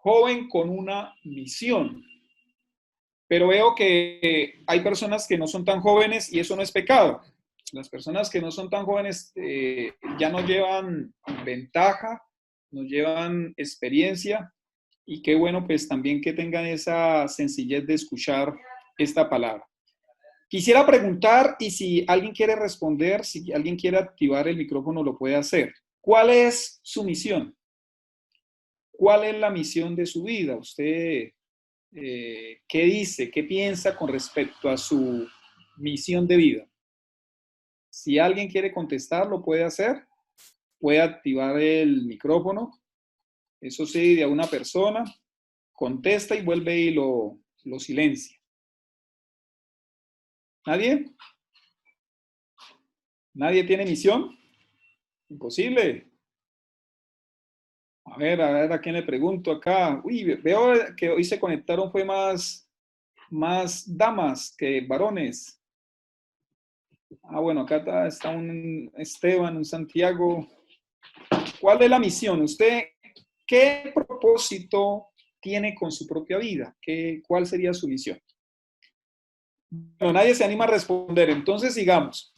joven con una misión. Pero veo que hay personas que no son tan jóvenes y eso no es pecado. Las personas que no son tan jóvenes ya nos llevan ventaja, nos llevan experiencia y qué bueno pues también que tengan esa sencillez de escuchar esta palabra. Quisiera preguntar y si alguien quiere responder, si alguien quiere activar el micrófono lo puede hacer. ¿Cuál es su misión? ¿Cuál es la misión de su vida? Usted, ¿qué dice? ¿Qué piensa con respecto a su misión de vida? Si alguien quiere contestar, lo puede hacer. Puede activar el micrófono. Eso sí, de a una persona. Contesta y vuelve y lo silencia. ¿Nadie? ¿Nadie tiene misión? Imposible. A ver, a quién le pregunto acá. Uy, veo que hoy se conectaron fue más damas que varones. Ah, bueno, acá está un Esteban, un Santiago. ¿Cuál es la misión? ¿Usted qué propósito tiene con su propia vida? ¿Cuál sería su misión? Bueno, nadie se anima a responder, entonces sigamos.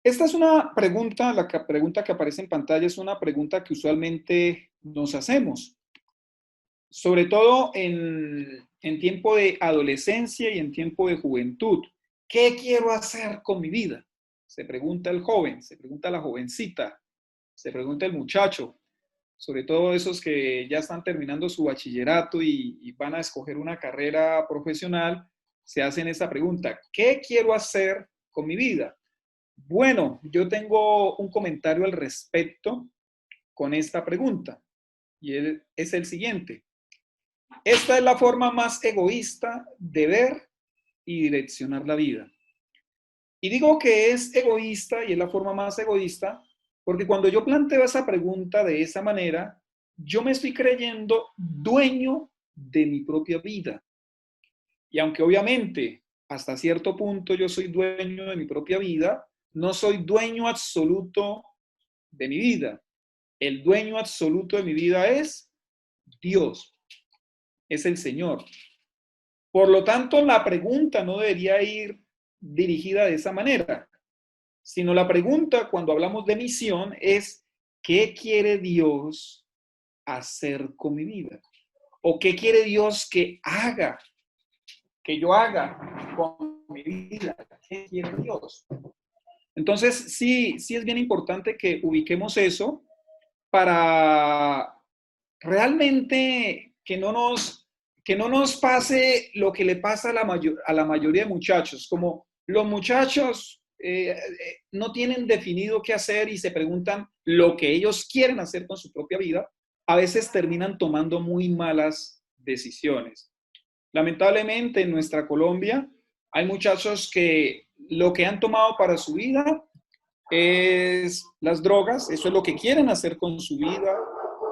Esta es una pregunta, pregunta que aparece en pantalla es una pregunta que usualmente nos hacemos, sobre todo en tiempo de adolescencia y en tiempo de juventud. ¿Qué quiero hacer con mi vida? Se pregunta el joven, se pregunta la jovencita, se pregunta el muchacho, sobre todo esos que ya están terminando su bachillerato y van a escoger una carrera profesional, se hacen esa pregunta, ¿qué quiero hacer con mi vida? Bueno, yo tengo un comentario al respecto con esta pregunta y es el siguiente. Esta es la forma más egoísta de ver y direccionar la vida. Y digo que es egoísta y es la forma más egoísta porque cuando yo planteo esa pregunta de esa manera, yo me estoy creyendo dueño de mi propia vida. Y aunque obviamente hasta cierto punto yo soy dueño de mi propia vida, no soy dueño absoluto de mi vida. El dueño absoluto de mi vida es Dios, es el Señor. Por lo tanto, la pregunta no debería ir dirigida de esa manera, sino la pregunta cuando hablamos de misión es, ¿qué quiere Dios hacer con mi vida? ¿O qué quiere Dios que yo haga con mi vida? ¿Qué quiere Dios? Entonces, sí es bien importante que ubiquemos eso para realmente que no nos pase lo que le pasa a la mayoría de muchachos, como los muchachos no tienen definido qué hacer y se preguntan lo que ellos quieren hacer con su propia vida, a veces terminan tomando muy malas decisiones. Lamentablemente en nuestra Colombia hay muchachos que lo que han tomado para su vida es las drogas, eso es lo que quieren hacer con su vida.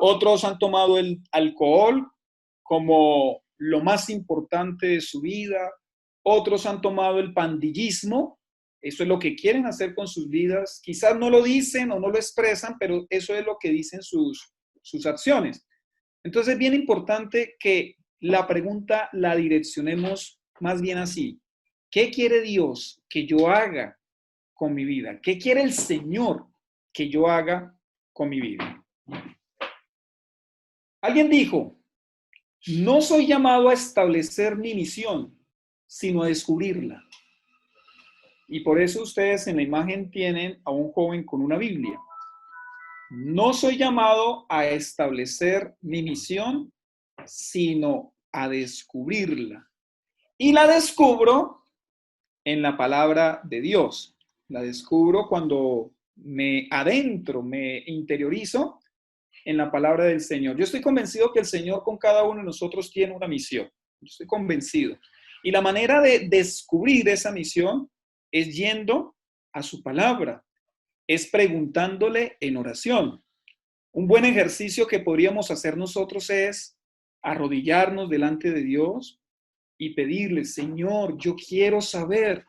Otros han tomado el alcohol como lo más importante de su vida. Otros han tomado el pandillismo, eso es lo que quieren hacer con sus vidas. Quizás no lo dicen o no lo expresan, pero eso es lo que dicen sus acciones. Entonces es bien importante que la pregunta la direccionemos más bien así. ¿Qué quiere Dios que yo haga con mi vida? ¿Qué quiere el Señor que yo haga con mi vida? Alguien dijo, no soy llamado a establecer mi misión, sino a descubrirla. Y por eso ustedes en la imagen tienen a un joven con una Biblia. No soy llamado a establecer mi misión, sino a descubrirla. Y la descubro en la palabra de Dios. La descubro cuando me adentro, me interiorizo en la palabra del Señor. Yo estoy convencido que el Señor con cada uno de nosotros tiene una misión. Yo estoy convencido. Y la manera de descubrir esa misión es yendo a su palabra, es preguntándole en oración. Un buen ejercicio que podríamos hacer nosotros es arrodillarnos delante de Dios y pedirle, Señor, yo quiero saber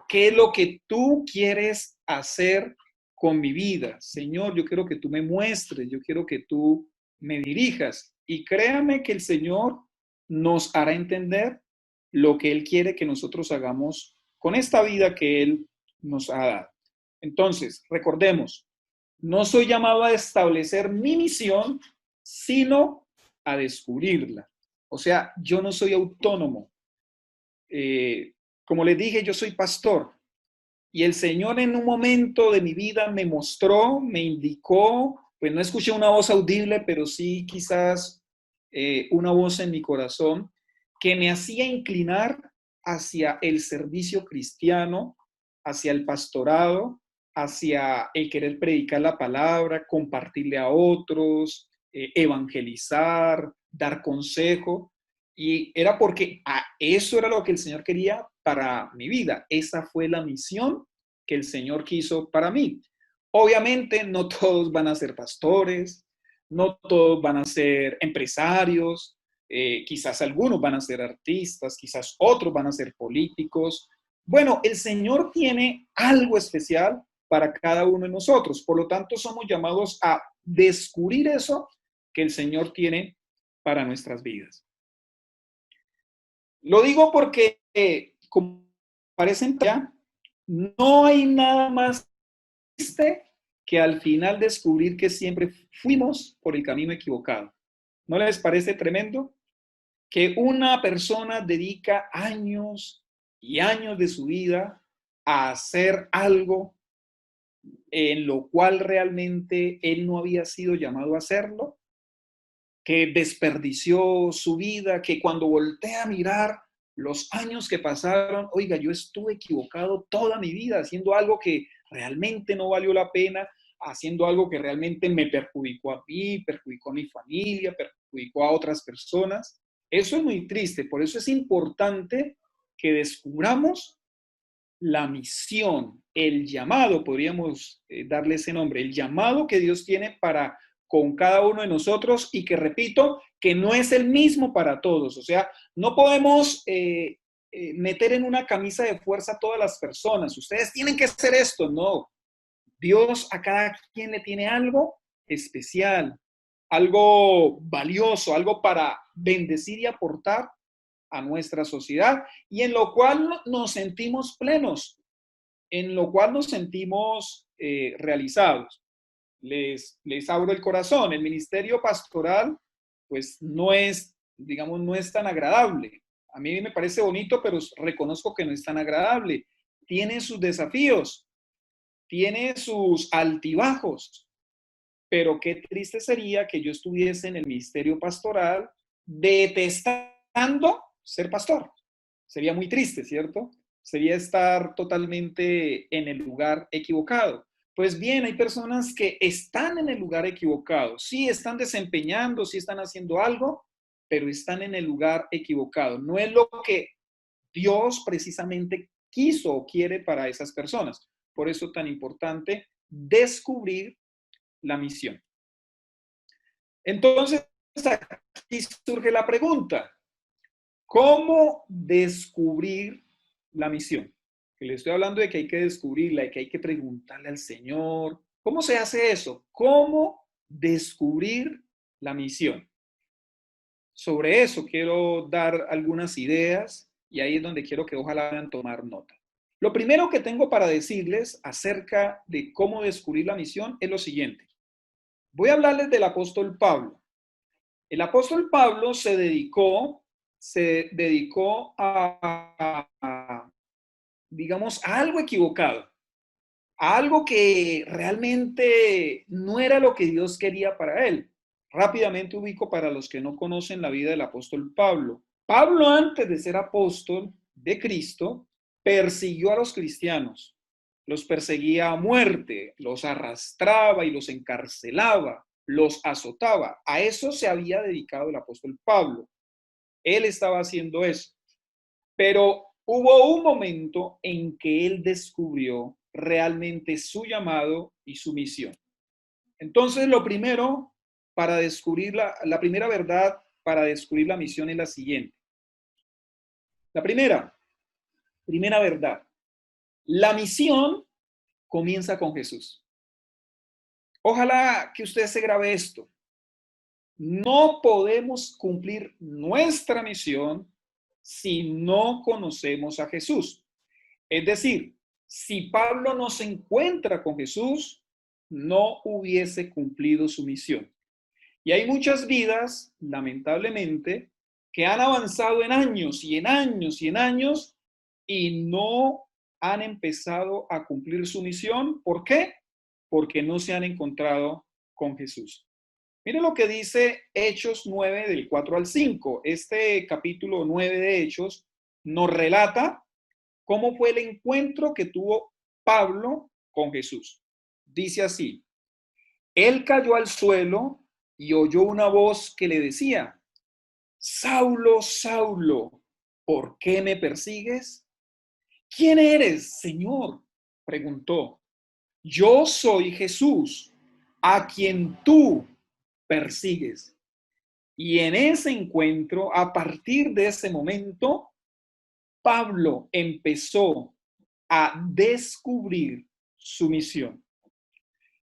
qué es lo que tú quieres hacer con mi vida. Señor, yo quiero que tú me muestres, yo quiero que tú me dirijas. Y créame que el Señor nos hará entender lo que Él quiere que nosotros hagamos con esta vida que Él nos ha dado. Entonces, recordemos, no soy llamado a establecer mi misión, sino a descubrirla. O sea, yo no soy autónomo. Como les dije, yo soy pastor. Y el Señor en un momento de mi vida me mostró, me indicó, pues no escuché una voz audible, pero sí quizás una voz en mi corazón que me hacía inclinar hacia el servicio cristiano, hacia el pastorado, hacia el querer predicar la palabra, compartirle a otros, evangelizar, dar consejo. Y era porque eso era lo que el Señor quería para mi vida. Esa fue la misión que el Señor quiso para mí. Obviamente no todos van a ser pastores, no todos van a ser empresarios, quizás algunos van a ser artistas, quizás otros van a ser políticos. Bueno, el Señor tiene algo especial para cada uno de nosotros. Por lo tanto, somos llamados a descubrir eso que el Señor tiene para nuestras vidas. Lo digo porque, como parecen ya, no hay nada más triste que al final descubrir que siempre fuimos por el camino equivocado. ¿No les parece tremendo? Que una persona dedica años y años de su vida a hacer algo en lo cual realmente él no había sido llamado a hacerlo, que desperdició su vida, que cuando voltea a mirar los años que pasaron, oiga, yo estuve equivocado toda mi vida haciendo algo que realmente no valió la pena, haciendo algo que realmente me perjudicó a mí, perjudicó a mi familia, perjudicó a otras personas. Eso es muy triste, por eso es importante que descubramos la misión, el llamado, podríamos darle ese nombre, el llamado que Dios tiene para con cada uno de nosotros y que repito, que no es el mismo para todos. O sea, no podemos meter en una camisa de fuerza a todas las personas. Ustedes tienen que hacer esto. No, Dios a cada quien le tiene algo especial, algo valioso, algo para bendecir y aportar a nuestra sociedad y en lo cual nos sentimos plenos, en lo cual nos sentimos realizados. Les abro el corazón. El ministerio pastoral, pues no es, digamos, no es tan agradable. A mí me parece bonito, pero reconozco que no es tan agradable. Tiene sus desafíos, tiene sus altibajos, pero qué triste sería que yo estuviese en el ministerio pastoral detestando ser pastor. Sería muy triste, ¿cierto? Sería estar totalmente en el lugar equivocado. Pues bien, hay personas que están en el lugar equivocado. Sí están desempeñando, sí están haciendo algo, pero están en el lugar equivocado. No es lo que Dios precisamente quiso o quiere para esas personas. Por eso es tan importante descubrir la misión. Entonces, aquí surge la pregunta, ¿cómo descubrir la misión? Que le estoy hablando de que hay que descubrirla y que hay que preguntarle al Señor. ¿Cómo se hace eso? ¿Cómo descubrir la misión? Sobre eso quiero dar algunas ideas y ahí es donde quiero que ojalá vayan a tomar nota. Lo primero que tengo para decirles acerca de cómo descubrir la misión es lo siguiente. Voy a hablarles del apóstol Pablo. El apóstol Pablo se dedicó digamos, a algo equivocado, a algo que realmente no era lo que Dios quería para él. Rápidamente ubico para los que no conocen la vida del apóstol Pablo. Pablo, antes de ser apóstol de Cristo, persiguió a los cristianos, los perseguía a muerte, los arrastraba y los encarcelaba, los azotaba. A eso se había dedicado el apóstol Pablo. Él estaba haciendo eso. Pero hubo un momento en que él descubrió realmente su llamado y su misión. Entonces, lo primero para descubrir la primera verdad para descubrir la misión es la siguiente. La primera verdad. La misión comienza con Jesús. Ojalá que usted se grabe esto. No podemos cumplir nuestra misión si no conocemos a Jesús. Es decir, si Pablo no se encuentra con Jesús, no hubiese cumplido su misión. Y hay muchas vidas, lamentablemente, que han avanzado en años y en años y en años y no han empezado a cumplir su misión. ¿Por qué? Porque no se han encontrado con Jesús. Mire lo que dice Hechos 9 del 4 al 5. Este capítulo 9 de Hechos nos relata cómo fue el encuentro que tuvo Pablo con Jesús. Dice así: él cayó al suelo y oyó una voz que le decía: Saulo, Saulo, ¿por qué me persigues? ¿Quién eres, Señor? Preguntó. Yo soy Jesús, a quien tú persigues. Y en ese encuentro, a partir de ese momento, Pablo empezó a descubrir su misión.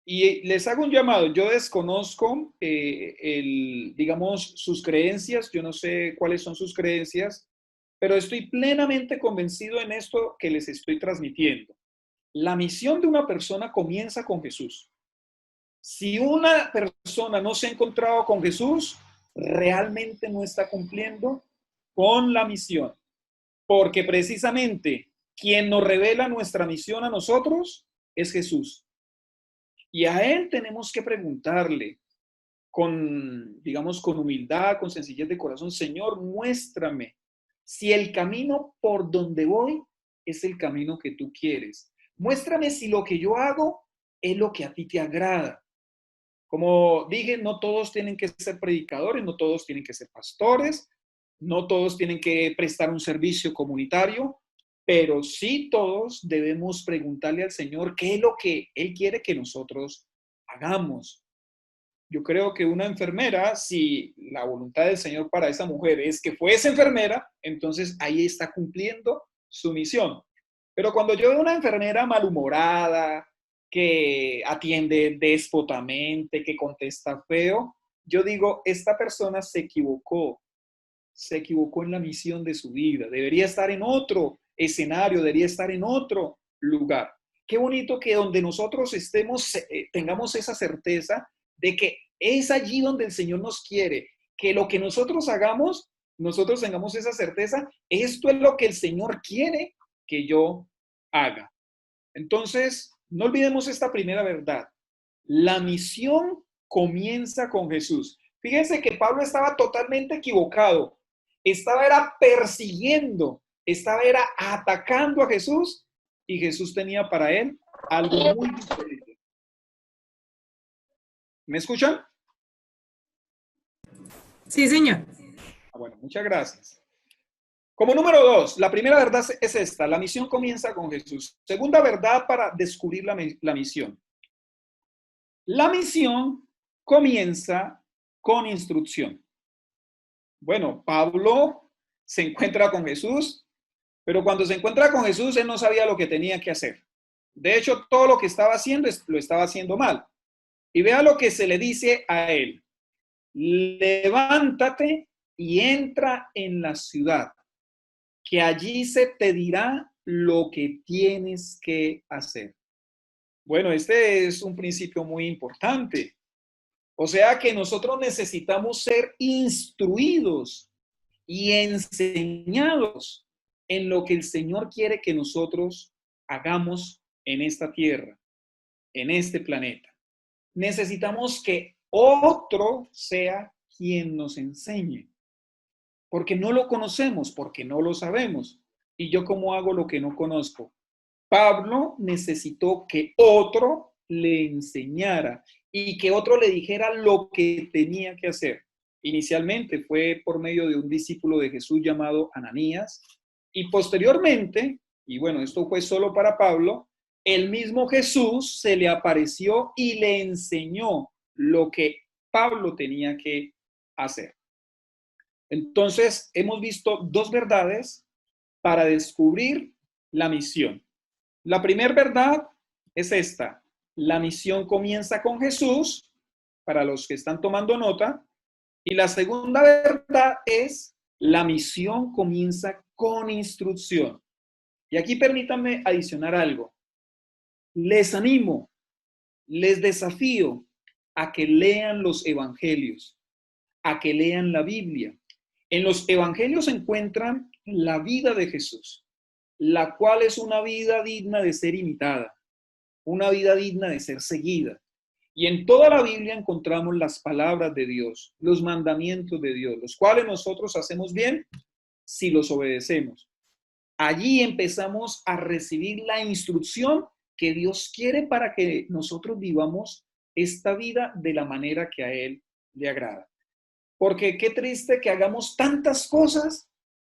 Y les hago un llamado. Yo desconozco, digamos, sus creencias. Yo no sé cuáles son sus creencias, pero estoy plenamente convencido en esto que les estoy transmitiendo. La misión de una persona comienza con Jesús. Si una persona no se ha encontrado con Jesús, realmente no está cumpliendo con la misión, porque precisamente quien nos revela nuestra misión a nosotros es Jesús. Y a Él tenemos que preguntarle con, digamos, con humildad, con sencillez de corazón: Señor, muéstrame si el camino por donde voy es el camino que tú quieres. Muéstrame si lo que yo hago es lo que a ti te agrada. Como dije, no todos tienen que ser predicadores, no todos tienen que ser pastores, no todos tienen que prestar un servicio comunitario, pero sí todos debemos preguntarle al Señor qué es lo que Él quiere que nosotros hagamos. Yo creo que una enfermera, si la voluntad del Señor para esa mujer es que fuese enfermera, entonces ahí está cumpliendo su misión. Pero cuando yo veo una enfermera malhumorada, que atiende déspotamente, que contesta feo, yo digo, esta persona se equivocó en la misión de su vida, debería estar en otro escenario, debería estar en otro lugar. Qué bonito que donde nosotros estemos, tengamos esa certeza de que es allí donde el Señor nos quiere, que lo que nosotros hagamos, nosotros tengamos esa certeza, esto es lo que el Señor quiere que yo haga. Entonces, no olvidemos esta primera verdad. La misión comienza con Jesús. Fíjense que Pablo estaba totalmente equivocado. Estaba era persiguiendo, estaba era atacando a Jesús y Jesús tenía para él algo muy diferente. ¿Me escuchan? Sí, señor. Bueno, muchas gracias. Como número 2, la primera verdad es esta: la misión comienza con Jesús. Segunda verdad para descubrir la misión. La misión comienza con instrucción. Bueno, Pablo se encuentra con Jesús, pero cuando se encuentra con Jesús, él no sabía lo que tenía que hacer. De hecho, todo lo que estaba haciendo lo estaba haciendo mal. Y vea lo que se le dice a él: levántate y entra en la ciudad, que allí se te dirá lo que tienes que hacer. Bueno, este es un principio muy importante. O sea que nosotros necesitamos ser instruidos y enseñados en lo que el Señor quiere que nosotros hagamos en esta tierra, en este planeta. Necesitamos que otro sea quien nos enseñe, porque no lo conocemos, porque no lo sabemos. ¿Y yo cómo hago lo que no conozco? Pablo necesitó que otro le enseñara y que otro le dijera lo que tenía que hacer. Inicialmente fue por medio de un discípulo de Jesús llamado Ananías, y posteriormente, y bueno, esto fue solo para Pablo, el mismo Jesús se le apareció y le enseñó lo que Pablo tenía que hacer. Entonces, hemos visto dos verdades para descubrir la misión. La primera verdad es esta: la misión comienza con Jesús, para los que están tomando nota, Y la segunda verdad es, la misión comienza con instrucción. Y aquí permítanme adicionar algo. Les animo, les desafío a que lean los evangelios, a que lean la Biblia. En los evangelios se encuentran la vida de Jesús, la cual es una vida digna de ser imitada, una vida digna de ser seguida. Y en toda la Biblia encontramos las palabras de Dios, los mandamientos de Dios, los cuales nosotros hacemos bien si los obedecemos. Allí empezamos a recibir la instrucción que Dios quiere para que nosotros vivamos esta vida de la manera que a Él le agrada. Porque qué triste que hagamos tantas cosas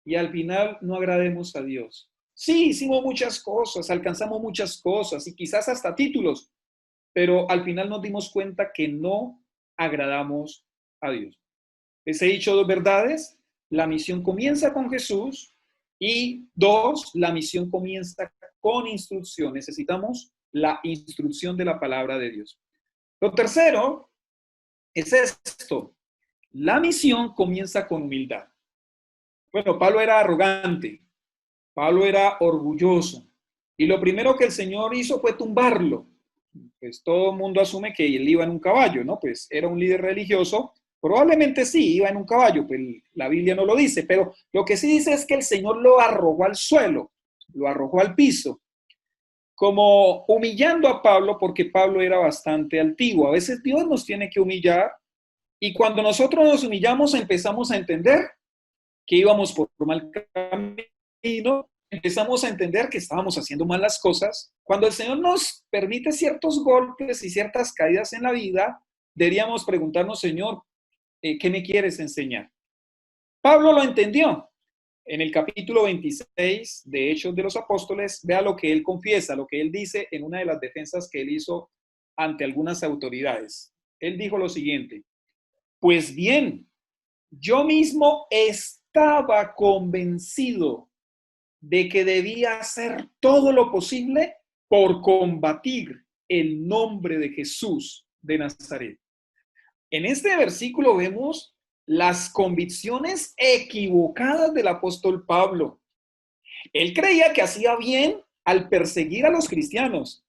y al final no agrademos a Dios. Sí, hicimos muchas cosas, alcanzamos muchas cosas y quizás hasta títulos, pero al final nos dimos cuenta que no agradamos a Dios. Les he dicho dos verdades. La misión comienza con Jesús y dos, la misión comienza con instrucción. Necesitamos la instrucción de la palabra de Dios. Lo tercero es esto. La misión comienza con humildad. Bueno, Pablo era arrogante, Pablo era orgulloso y lo primero que el Señor hizo fue tumbarlo. Pues todo el mundo asume que él iba en un caballo, ¿no? Pues era un líder religioso, probablemente sí, iba en un caballo, pues la Biblia no lo dice, pero lo que sí dice es que el Señor lo arrojó al suelo, lo arrojó al piso, como humillando a Pablo porque Pablo era bastante altivo. A veces Dios nos tiene que humillar y cuando nosotros nos humillamos empezamos a entender que íbamos por mal camino, empezamos a entender que estábamos haciendo mal las cosas. Cuando el Señor nos permite ciertos golpes y ciertas caídas en la vida, deberíamos preguntarnos, Señor, ¿qué me quieres enseñar? Pablo lo entendió. En el capítulo 26 de Hechos de los Apóstoles, vea lo que él confiesa, lo que él dice en una de las defensas que él hizo ante algunas autoridades. Él dijo lo siguiente: pues bien, yo mismo estaba convencido de que debía hacer todo lo posible por combatir el nombre de Jesús de Nazaret. En este versículo vemos las convicciones equivocadas del apóstol Pablo. Él creía que hacía bien al perseguir a los cristianos.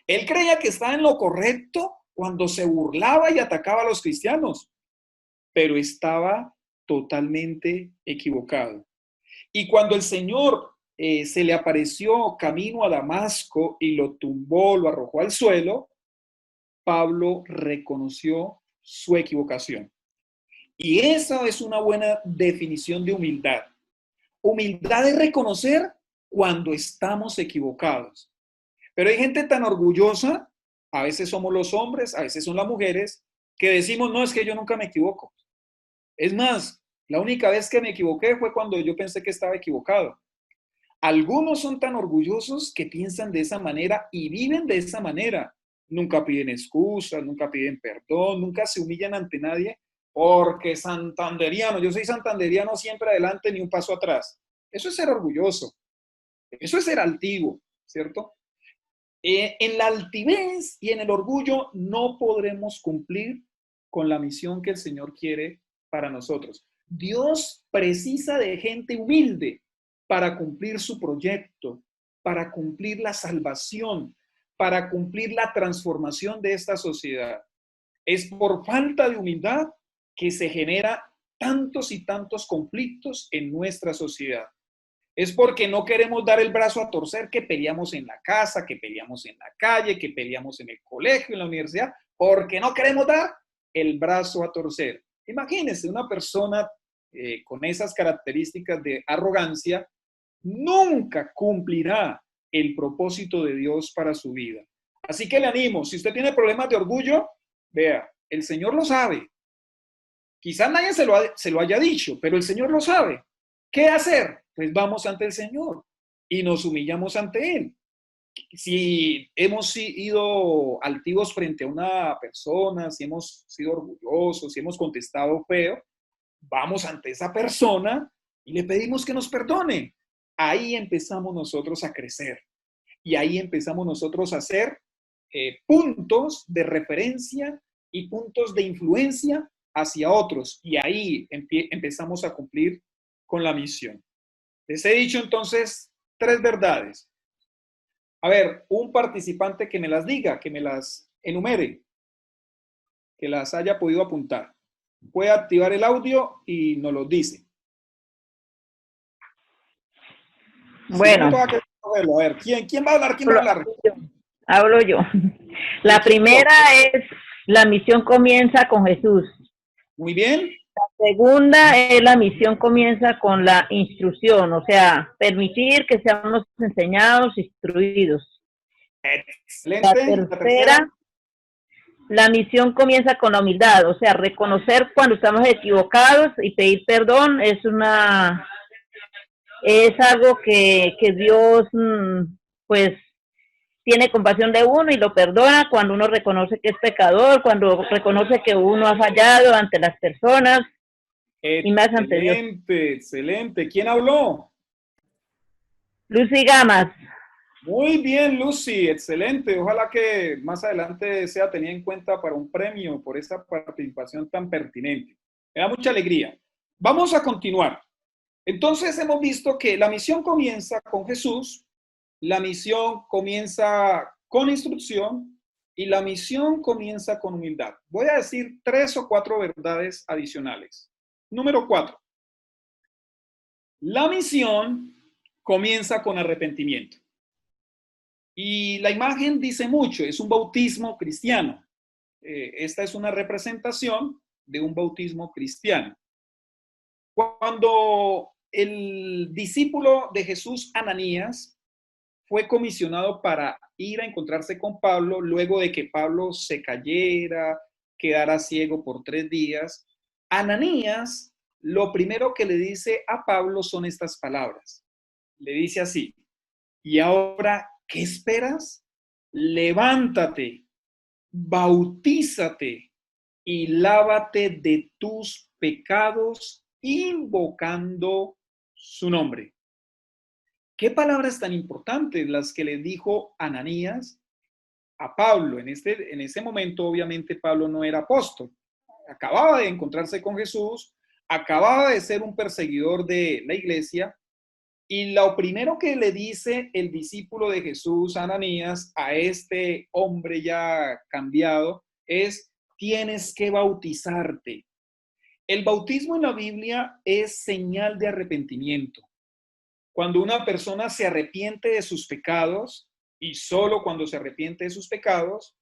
Él creía que estaba en lo correcto cuando se burlaba y atacaba a los cristianos, pero estaba totalmente equivocado. Y cuando el Señor se le apareció camino a Damasco y lo tumbó, lo arrojó al suelo, Pablo reconoció su equivocación. Y esa es una buena definición de humildad. Humildad es reconocer cuando estamos equivocados. Pero hay gente tan orgullosa, a veces somos los hombres, a veces son las mujeres, que decimos, no, es que yo nunca me equivoco. Es más, la única vez que me equivoqué fue cuando yo pensé que estaba equivocado. Algunos son tan orgullosos que piensan de esa manera y viven de esa manera. Nunca piden excusas, nunca piden perdón, nunca se humillan ante nadie porque santanderiano, yo soy santanderiano siempre adelante ni un paso atrás. Eso es ser orgulloso, eso es ser altivo, ¿cierto? En la altivez y en el orgullo no podremos cumplir con la misión que el Señor quiere para nosotros. Dios precisa de gente humilde para cumplir su proyecto, para cumplir la salvación, para cumplir la transformación de esta sociedad. Es por falta de humildad que se genera tantos y tantos conflictos en nuestra sociedad. Es porque no queremos dar el brazo a torcer que peleamos en la casa, que peleamos en la calle, que peleamos en el colegio, en la universidad, porque no queremos dar el brazo a torcer. Imagínense una persona con esas características de arrogancia, nunca cumplirá el propósito de Dios para su vida. Así que le animo, si usted tiene problemas de orgullo, vea, el Señor lo sabe. Quizás nadie se lo haya dicho, pero el Señor lo sabe. ¿Qué hacer? Pues vamos ante el Señor y nos humillamos ante Él. Si hemos sido altivos frente a una persona, si hemos sido orgullosos, si hemos contestado feo, vamos ante esa persona y le pedimos que nos perdone. Ahí empezamos nosotros a crecer y ahí empezamos nosotros a hacer puntos de referencia y puntos de influencia hacia otros y ahí empezamos a cumplir con la misión. Les he dicho entonces 3 verdades. A ver, un participante que me las diga, que me las enumere, que las haya podido apuntar. Puede activar el audio y nos lo dice. Si no me Bueno, toca que verlo. A ver, ¿quién va a hablar? ¿Quién va a hablar? hablo yo. ¿Y La quién habló? primera es, la misión comienza con Jesús. Muy bien. La segunda es, la misión comienza con la instrucción, o sea, permitir que seamos enseñados, instruidos. La Excelente. ¿Y la tercera? tercera, la misión comienza con la humildad, o sea, reconocer cuando estamos equivocados y pedir perdón es algo que Dios, pues, tiene compasión de uno y lo perdona cuando uno reconoce que es pecador, cuando reconoce que uno ha fallado ante las personas y más ante Dios. Excelente, excelente. ¿Quién habló? Lucy Gamas. Muy bien, Lucy, excelente. Ojalá que más adelante sea tenida en cuenta para un premio por esa participación tan pertinente. Me da mucha alegría. Vamos a continuar. Entonces hemos visto que la misión comienza con Jesús, la misión comienza con instrucción y la misión comienza con humildad. Voy a decir 3 o 4 verdades adicionales. Número 4. La misión comienza con arrepentimiento. Y la imagen dice mucho, es un bautismo cristiano. Esta es una representación de un bautismo cristiano. Cuando el discípulo de Jesús, Ananías, fue comisionado para ir a encontrarse con Pablo, luego de que Pablo se cayera, quedara ciego por 3 días, Ananías lo primero que le dice a Pablo son estas palabras. Le dice así: y ahora, ¿qué esperas? Levántate, bautízate y lávate de tus pecados invocando su nombre. ¿Qué palabras tan importantes las que le dijo Ananías a Pablo? En ese momento, obviamente, Pablo no era apóstol. Acababa de encontrarse con Jesús, acababa de ser un perseguidor de la iglesia. Y lo primero que le dice el discípulo de Jesús, Ananías, a este hombre ya cambiado, es: tienes que bautizarte. El bautismo en la Biblia es señal de arrepentimiento. Cuando una persona se arrepiente de sus pecados, y solo cuando se arrepiente de sus pecados,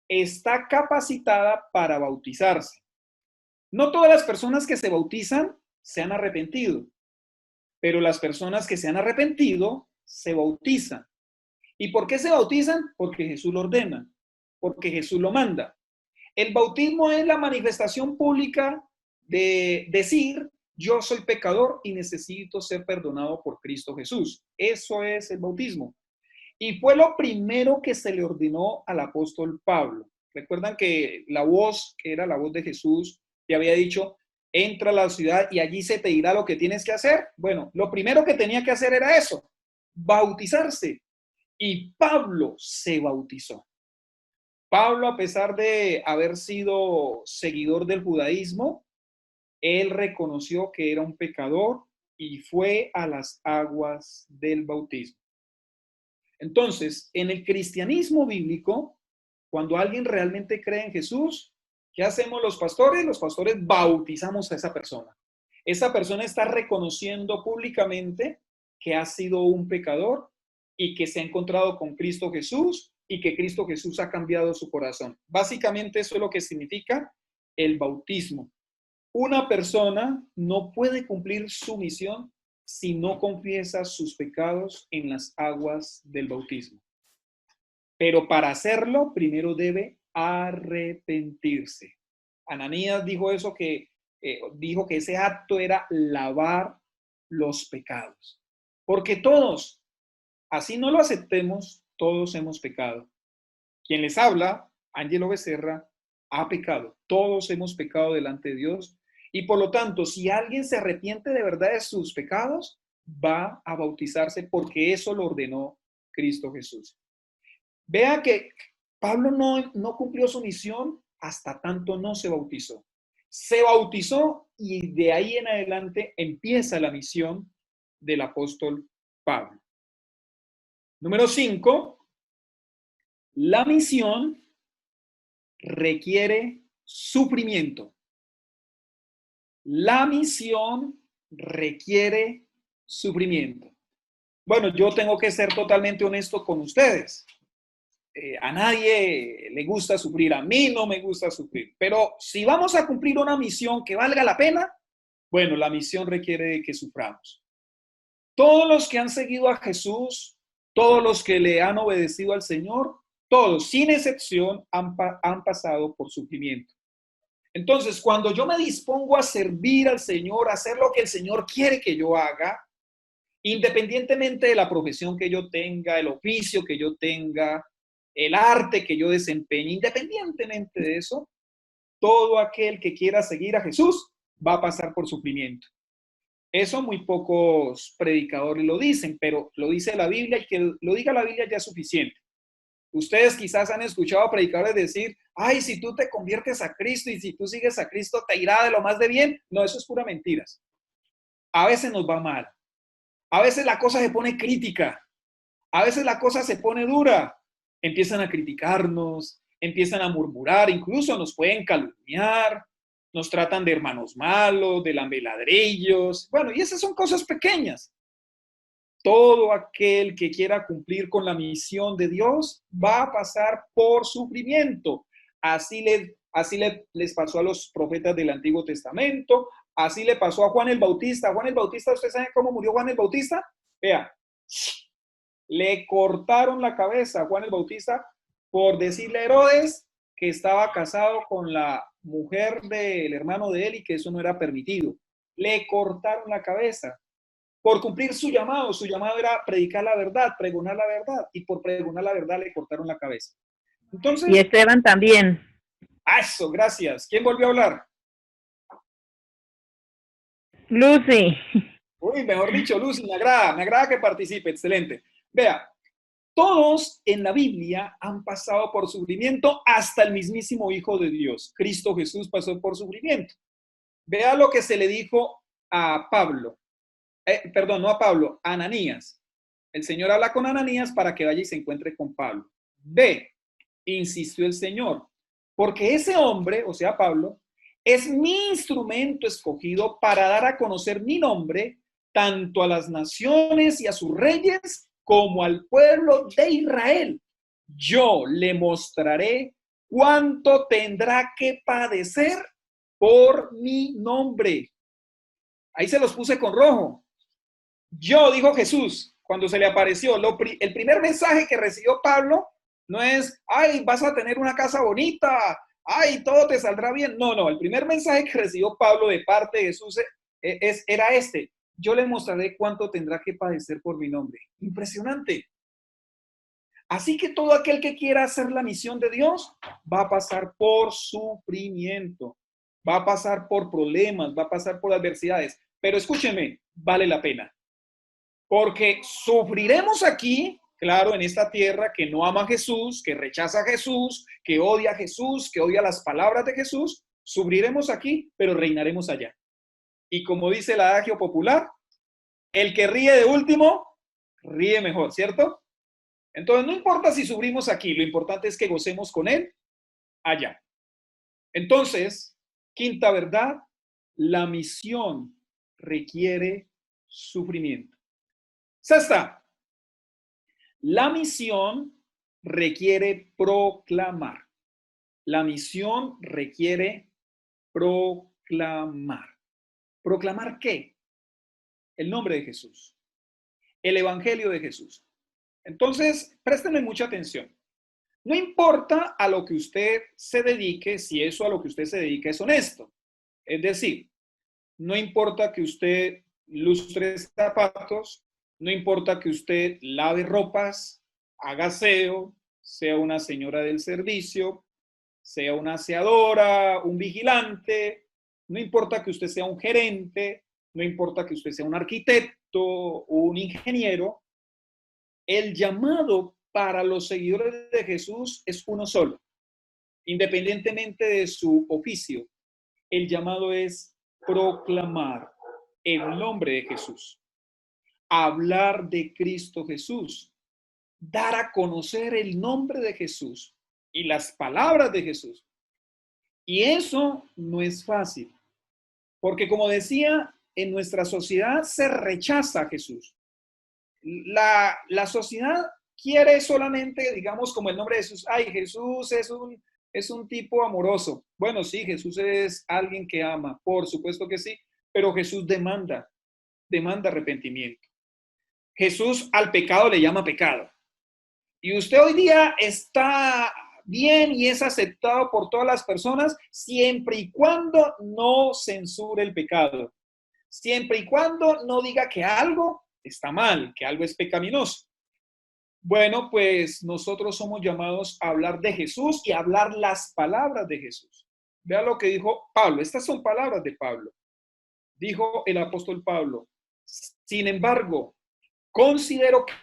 está capacitada para bautizarse. No todas las personas que se bautizan se han arrepentido, pero las personas que se han arrepentido se bautizan. ¿Y por qué se bautizan? Porque Jesús lo ordena, porque Jesús lo manda. El bautismo es la manifestación pública de decir: yo soy pecador y necesito ser perdonado por Cristo Jesús. Eso es el bautismo. Y fue lo primero que se le ordenó al apóstol Pablo. Recuerdan que la voz, que era la voz de Jesús, le había dicho: entra a la ciudad y allí se te dirá lo que tienes que hacer. Bueno, lo primero que tenía que hacer era eso, bautizarse. Y Pablo se bautizó. Pablo, a pesar de haber sido seguidor del judaísmo, él reconoció que era un pecador y fue a las aguas del bautismo. Entonces, en el cristianismo bíblico, cuando alguien realmente cree en Jesús, ¿qué hacemos los pastores? Los pastores bautizamos a esa persona. Esa persona está reconociendo públicamente que ha sido un pecador y que se ha encontrado con Cristo Jesús y que Cristo Jesús ha cambiado su corazón. Básicamente eso es lo que significa el bautismo. Una persona no puede cumplir su misión si no confiesa sus pecados en las aguas del bautismo. Pero para hacerlo, primero debe arrepentirse. Ananías dijo eso, dijo que ese acto era lavar los pecados. Porque todos, así no lo aceptemos, todos hemos pecado. Quien les habla, Ángelo Becerra, ha pecado. Todos hemos pecado delante de Dios. Y por lo tanto, si alguien se arrepiente de verdad de sus pecados, va a bautizarse porque eso lo ordenó Cristo Jesús. Vea que Pablo no cumplió su misión hasta tanto no se bautizó. se bautizó y de ahí en adelante empieza la misión del apóstol Pablo. Número 5, la misión requiere sufrimiento. La misión requiere sufrimiento. Bueno, yo tengo que ser totalmente honesto con ustedes. A nadie le gusta sufrir, a mí no me gusta sufrir, pero si vamos a cumplir una misión que valga la pena, bueno, la misión requiere que suframos. Todos los que han seguido a Jesús, todos los que le han obedecido al Señor, todos, sin excepción, han pasado por sufrimiento. Entonces, cuando yo me dispongo a servir al Señor, a hacer lo que el Señor quiere que yo haga, independientemente de la profesión que yo tenga, el oficio que yo tenga, el arte que yo desempeñe, independientemente de eso, todo aquel que quiera seguir a Jesús va a pasar por sufrimiento. Eso muy pocos predicadores lo dicen, pero lo dice la Biblia y que lo diga la Biblia ya es suficiente. Ustedes quizás han escuchado a predicadores decir, ay, si tú te conviertes a Cristo y si tú sigues a Cristo te irá de lo más de bien. No, eso es pura mentiras. A veces nos va mal. A veces la cosa se pone crítica. A veces la cosa se pone dura. Empiezan a criticarnos, empiezan a murmurar, incluso nos pueden calumniar, nos tratan de hermanos malos, de lambeladrillos. Bueno, y esas son cosas pequeñas. Todo aquel que quiera cumplir con la misión de Dios va a pasar por sufrimiento. Les pasó a los profetas del Antiguo Testamento, así le pasó a Juan el Bautista. Juan el Bautista, ¿usted sabe cómo murió Juan el Bautista? Vea, le cortaron la cabeza a Juan el Bautista por decirle a Herodes que estaba casado con la mujer del hermano de él y que eso no era permitido. Le cortaron la cabeza por cumplir su llamado. Su llamado era predicar la verdad, pregonar la verdad, y por pregonar la verdad le cortaron la cabeza. Entonces, y Esteban también. Eso, gracias. ¿Quién volvió a hablar? Lucy. Uy, mejor dicho, Lucy, me agrada que participe, excelente. Vea, todos en la Biblia han pasado por sufrimiento, hasta el mismísimo Hijo de Dios. Cristo Jesús pasó por sufrimiento. Vea lo que se le dijo a Pablo. No a Pablo, a Ananías. El Señor habla con Ananías para que vaya y se encuentre con Pablo. Ve, insistió el Señor, porque ese hombre, o sea, Pablo, es mi instrumento escogido para dar a conocer mi nombre tanto a las naciones y a sus reyes como al pueblo de Israel. Yo le mostraré cuánto tendrá que padecer por mi nombre. Ahí se los puse con rojo. Yo, dijo Jesús, cuando se le apareció, el primer mensaje que recibió Pablo no es, ay, vas a tener una casa bonita, ay, todo te saldrá bien. No, el primer mensaje que recibió Pablo de parte de Jesús era este: yo le mostraré cuánto tendrá que padecer por mi nombre. Impresionante. Así que todo aquel que quiera hacer la misión de Dios va a pasar por sufrimiento, va a pasar por problemas, va a pasar por adversidades. Pero escúcheme, vale la pena. Porque sufriremos aquí, claro, en esta tierra que no ama a Jesús, que rechaza a Jesús, que odia a Jesús, que odia las palabras de Jesús. Sufriremos aquí, pero reinaremos allá. Y como dice el adagio popular, el que ríe de último, ríe mejor, ¿cierto? Entonces, no importa si sufrimos aquí, lo importante es que gocemos con Él allá. Entonces, quinta verdad, la misión requiere sufrimiento. Sexta, la misión requiere proclamar. La misión requiere proclamar. ¿Proclamar qué? El nombre de Jesús, el evangelio de Jesús. Entonces, préstenme mucha atención. No importa a lo que usted se dedique, si eso a lo que usted se dedica es honesto. Es decir, no importa que usted lustre zapatos, no importa que usted lave ropas, haga aseo, sea una señora del servicio, sea una aseadora, un vigilante, no importa que usted sea un gerente, no importa que usted sea un arquitecto o un ingeniero, el llamado para los seguidores de Jesús es uno solo, independientemente de su oficio. El llamado es proclamar el nombre de Jesús, hablar de Cristo Jesús, dar a conocer el nombre de Jesús y las palabras de Jesús. Y eso no es fácil, porque como decía, en nuestra sociedad se rechaza a Jesús. La sociedad quiere solamente, digamos, como el nombre de Jesús. Ay, Jesús es un tipo amoroso. Bueno, sí, Jesús es alguien que ama, por supuesto que sí, pero Jesús demanda arrepentimiento. Jesús al pecado le llama pecado. Y usted hoy día está bien y es aceptado por todas las personas siempre y cuando no censure el pecado. Siempre y cuando no diga que algo está mal, que algo es pecaminoso. Bueno, pues nosotros somos llamados a hablar de Jesús y a hablar las palabras de Jesús. Vea lo que dijo Pablo. Estas son palabras de Pablo. Dijo el apóstol Pablo: sin embargo, considero que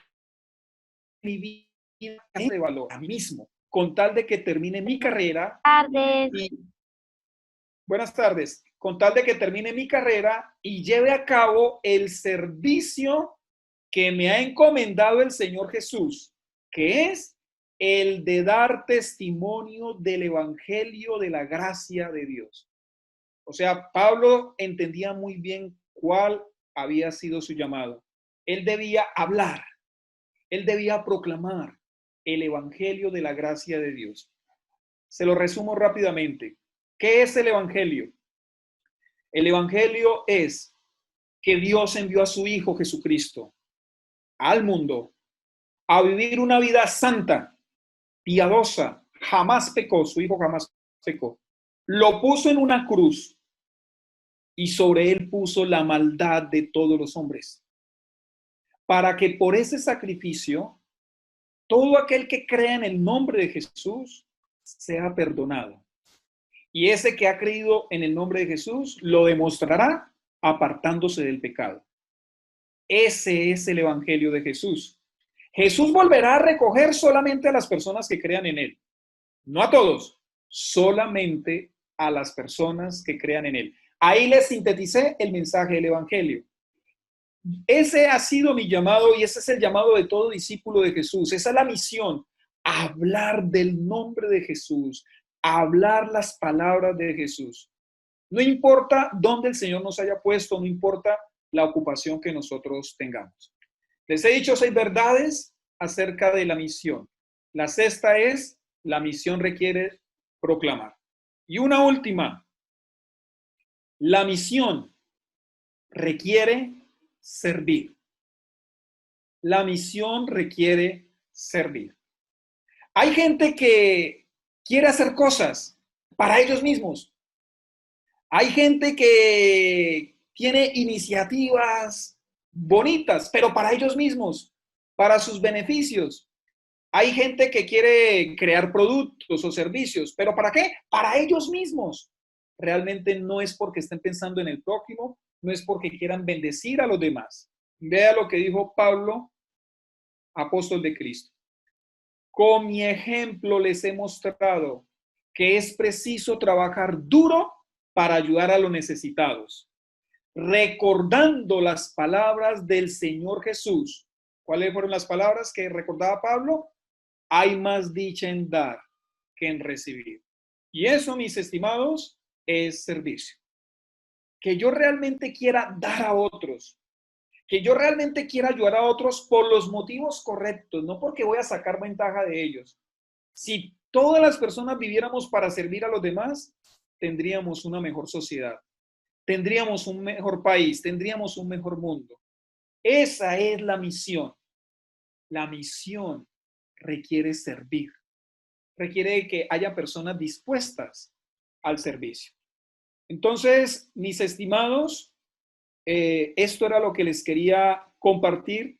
mi vida es de valor a mí mismo, con tal de que termine mi carrera. Buenas tardes. Con tal de que termine mi carrera y lleve a cabo el servicio que me ha encomendado el Señor Jesús, que es el de dar testimonio del evangelio de la gracia de Dios. O sea, Pablo entendía muy bien cuál había sido su llamado. Él debía hablar, él debía proclamar el evangelio de la gracia de Dios. Se lo resumo rápidamente. ¿Qué es el evangelio? El evangelio es que Dios envió a su Hijo Jesucristo al mundo a vivir una vida santa, piadosa, jamás pecó, su Hijo jamás pecó. Lo puso en una cruz y sobre él puso la maldad de todos los hombres, para que por ese sacrificio todo aquel que crea en el nombre de Jesús sea perdonado. Y ese que ha creído en el nombre de Jesús lo demostrará apartándose del pecado. Ese es el evangelio de Jesús. Jesús volverá a recoger solamente a las personas que crean en él. No a todos, solamente a las personas que crean en él. Ahí les sinteticé el mensaje del evangelio. Ese ha sido mi llamado y ese es el llamado de todo discípulo de Jesús. Esa es la misión, hablar del nombre de Jesús, hablar las palabras de Jesús. No importa dónde el Señor nos haya puesto, no importa la ocupación que nosotros tengamos. Les he dicho 6 verdades acerca de la misión. La sexta es, la misión requiere proclamar. Y una última, la misión requiere servir. La misión requiere servir. Hay gente que quiere hacer cosas para ellos mismos. Hay gente que tiene iniciativas bonitas, pero para ellos mismos, para sus beneficios. Hay gente que quiere crear productos o servicios, pero ¿para qué? Para ellos mismos. Realmente no es porque estén pensando en el prójimo, no es porque quieran bendecir a los demás. Vea lo que dijo Pablo, apóstol de Cristo. Con mi ejemplo les he mostrado que es preciso trabajar duro para ayudar a los necesitados, recordando las palabras del Señor Jesús. ¿Cuáles fueron las palabras que recordaba Pablo? Hay más dicha en dar que en recibir. Y eso, mis estimados, es servicio. Que yo realmente quiera dar a otros, que yo realmente quiera ayudar a otros por los motivos correctos, no porque voy a sacar ventaja de ellos. Si todas las personas viviéramos para servir a los demás, tendríamos una mejor sociedad, tendríamos un mejor país, tendríamos un mejor mundo. Esa es la misión. La misión requiere servir, requiere que haya personas dispuestas al servicio. Entonces, mis estimados, esto era lo que les quería compartir